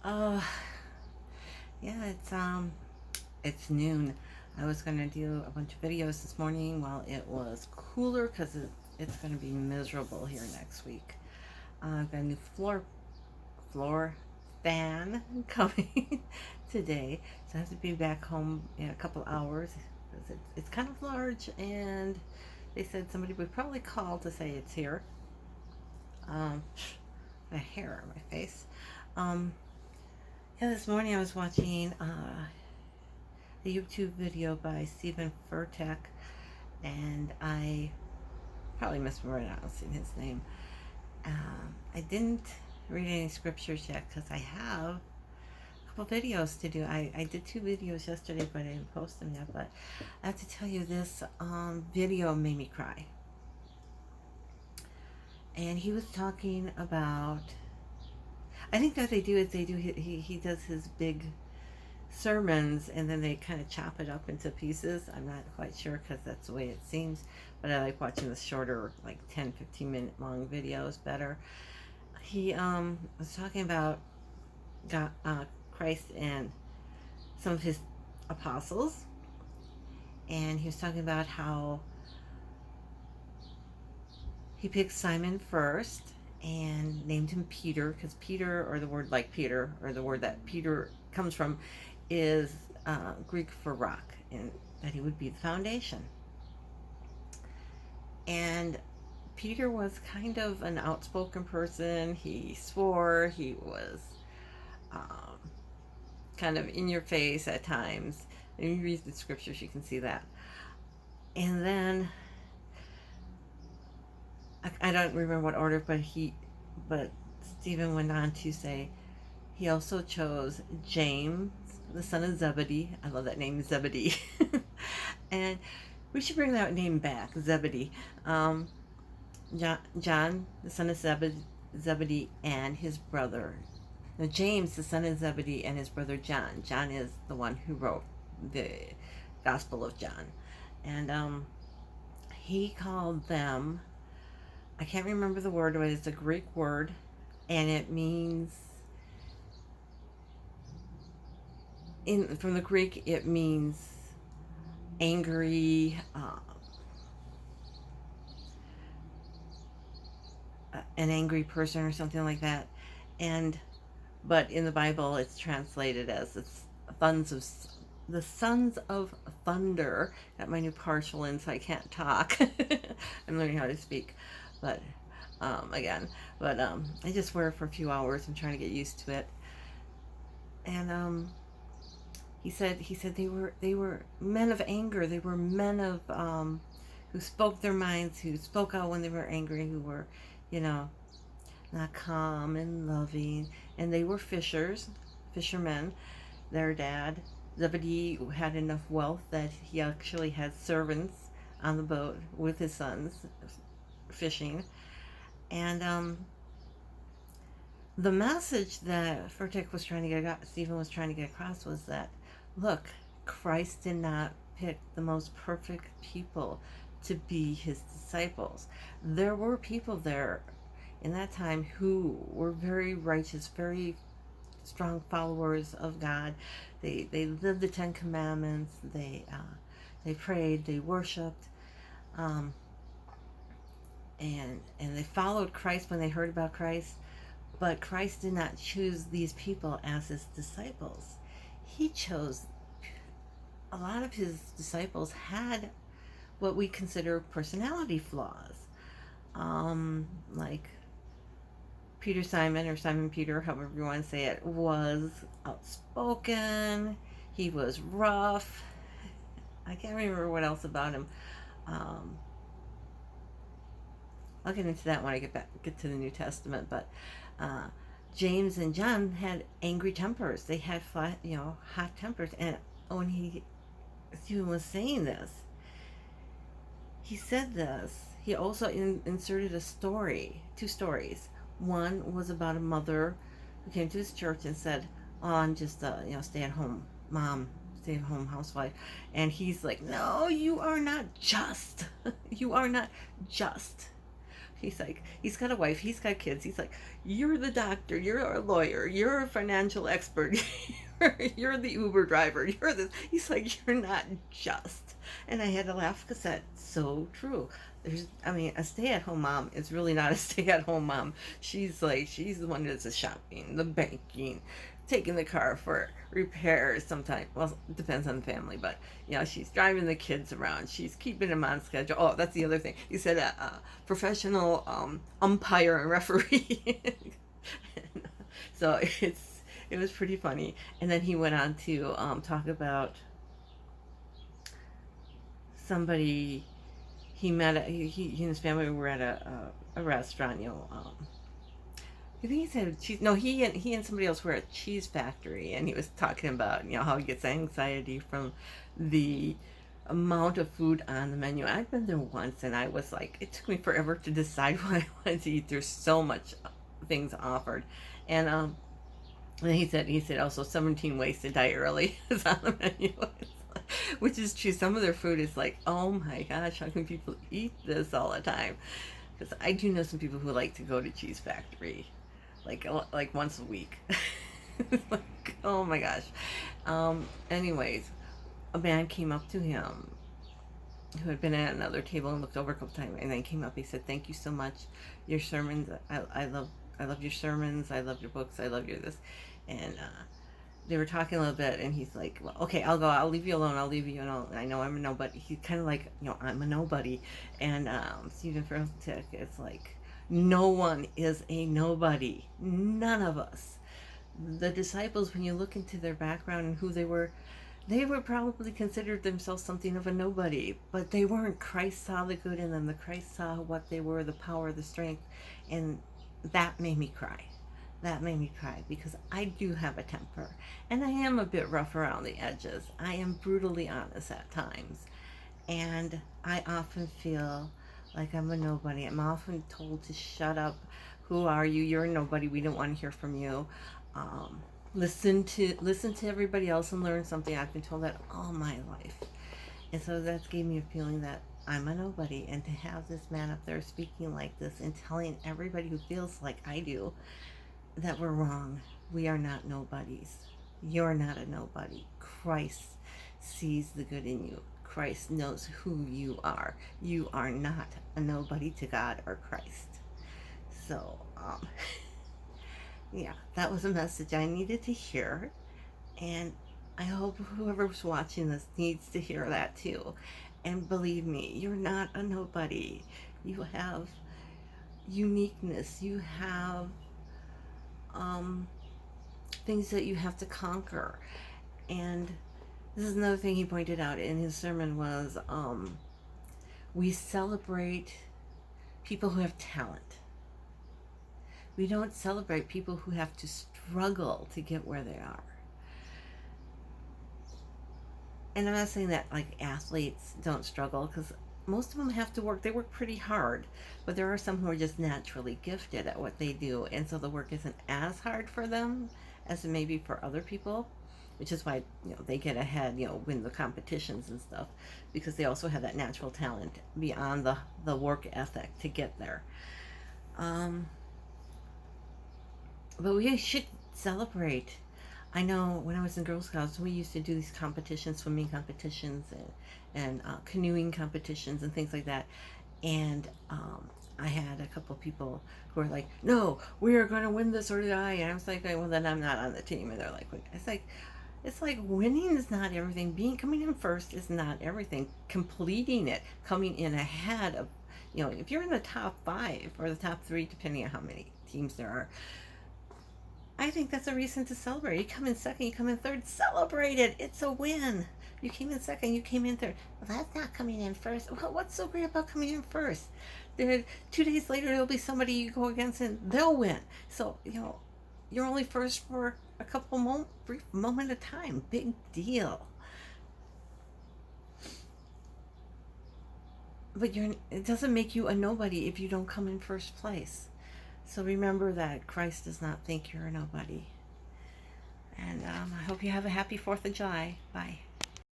Oh, yeah, it's noon. I was gonna do a bunch of videos this morning while it was cooler because it's gonna be miserable here next week. I've got a new floor fan coming today, so I have to be back home in a couple hours because it's kind of large, and they said somebody would probably call to say it's here. Um, my hair on my face. Um, yeah, this morning I was watching a YouTube video by Stephen Furtick, and I probably mispronouncing his name. I didn't read any scriptures yet because I have a couple videos to do. I did 2 videos yesterday, but I didn't post them yet. But I have to tell you, this video made me cry. And he was talking about. I think what they do is he does his big sermons and then they kind of chop it up into pieces. I'm not quite sure because that's the way it seems, but I like watching the shorter, like 10-15 minute long videos better. He was talking about God, Christ and some of his apostles, and he was talking about how he picked Simon first and named him Peter because Peter, or the word like Peter, or the word that Peter comes from, is Greek for rock, and that he would be the foundation. And Peter was kind of an outspoken person. He swore. He was um, kind of in your face at times. And you read the scriptures, you can see that. And then I don't remember what order, but Stephen went on to say he also chose James, the son of Zebedee. I love that name, Zebedee. And we should bring that name back, Zebedee. Um, John, the son of Zebedee, and his brother. Now, James, the son of Zebedee, and his brother John. John is the one who wrote the Gospel of John. And he called them, I can't remember the word, but it's a Greek word, and it means, from the Greek, it means angry, an angry person or something like that. And but in the Bible, it's translated as the sons of thunder. Got my new partial in, so I can't talk. I'm learning how to speak, but again, but I just wear it for a few hours. I'm trying to get used to it. And he said they were men of anger. They were men of who spoke their minds, who spoke out when they were angry, who were, you know, not calm and loving. And they were fishermen. Their dad, Zebedee, had enough wealth that he actually had servants on the boat with his sons fishing. And the message that Stephen was trying to get across was that, look, Christ did not pick the most perfect people to be his disciples. There were people there in that time who were very righteous, very strong followers of God. They lived the Ten Commandments. They prayed. They worshipped, um, and they followed Christ when they heard about Christ. But Christ did not choose these people as his disciples. He chose, a lot of his disciples had what we consider personality flaws, like Simon, or Simon Peter, however you want to say it, was outspoken. He was rough. I can't remember what else about him. Um, I'll get into that when I get to the New Testament. But uh, James and John had angry tempers. They had hot tempers. And when Stephen was saying this, he said this. He also inserted a story, 2 stories. One was about a mother who came to his church and said, "Oh, I'm just a stay at home mom, stay at home housewife," and he's like, "No, you are not just. You are not just. He's like, he's got a wife, he's got kids. He's like, you're the doctor, you're a lawyer, you're a financial expert, you're the Uber driver, you're this. He's like, you're not just. And I had to laugh because that's so true. I mean, a stay-at-home mom is really not a stay-at-home mom. She's like, she's the one that does the shopping, the banking, taking the car for repairs sometimes. Well, it depends on the family, but she's driving the kids around. She's keeping them on schedule. Oh, that's the other thing. You said professional umpire and referee. So it was pretty funny. And then he went on to talk about somebody he met. He and his family were at a restaurant. I think he said cheese. No, he and somebody else were at a cheese factory, and he was talking about how he gets anxiety from the amount of food on the menu. I've been there once, and I was like, it took me forever to decide what I wanted to eat. There's so much things offered, and he said also 17 ways to die early is on the menu. Which is true. Some of their food is like, oh my gosh, how can people eat this all the time? Because I do know some people who like to go to Cheese Factory like once a week. Like, oh my gosh. Anyways, a man came up to him who had been at another table and looked over a couple times, and then came up. He said, thank you so much. Your sermons, I love your sermons. I love your books. I love your this. And they were talking a little bit, and he's like, well, okay, I'll go. I'll leave you alone. I'll leave you alone. I know I'm a nobody. He's kind of like, I'm a nobody. And Stephen Furtick is like, no one is a nobody. None of us. The disciples, when you look into their background and who they were probably considered themselves something of a nobody, but they weren't. Christ saw the good in them. The Christ saw what they were, the power, the strength, and that made me cry. That made me cry because I do have a temper, and I am a bit rough around the edges. I am brutally honest at times, and I often feel like I'm a nobody. I'm often told to shut up. Who are you? You're a nobody. We don't want to hear from you. Listen to everybody else and learn something. I've been told that all my life, and so that gave me a feeling that I'm a nobody. And to have this man up there speaking like this and telling everybody who feels like I do that we're wrong. We are not nobodies. You're not a nobody. Christ sees the good in you. Christ knows who you are. You are not a nobody to God or Christ. So, yeah, that was a message I needed to hear, and I hope whoever's watching this needs to hear that too. And believe me, you're not a nobody. You have uniqueness. You have things that you have to conquer. And this is another thing he pointed out in his sermon was we celebrate people who have talent. We don't celebrate people who have to struggle to get where they are. And I'm not saying that like athletes don't struggle, because most of them have to work. They work pretty hard, but there are some who are just naturally gifted at what they do, and so the work isn't as hard for them as it may be for other people, which is why they get ahead, win the competitions and stuff, because they also have that natural talent beyond the work ethic to get there. But we should celebrate. I know when I was in Girl Scouts, we used to do these competitions, swimming competitions and canoeing competitions and things like that. And I had a couple of people who were like, no, we are going to win this or die. And I was like, well, then I'm not on the team. And they're like, it's like winning is not everything. Coming in first is not everything. Completing it, coming in ahead of, if you're in the top 5 or the top 3, depending on how many teams there are, I think that's a reason to celebrate. You come in second, you come in third, celebrate it. It's a win. You came in second, you came in third. Well, that's not coming in first. Well, what's so great about coming in first? 2 days later, there'll be somebody you go against and they'll win. So, you're only first for a couple brief moment of time. Big deal. But it doesn't make you a nobody if you don't come in first place. So remember that Christ does not think you're a nobody. And I hope you have a happy 4th of July. Bye.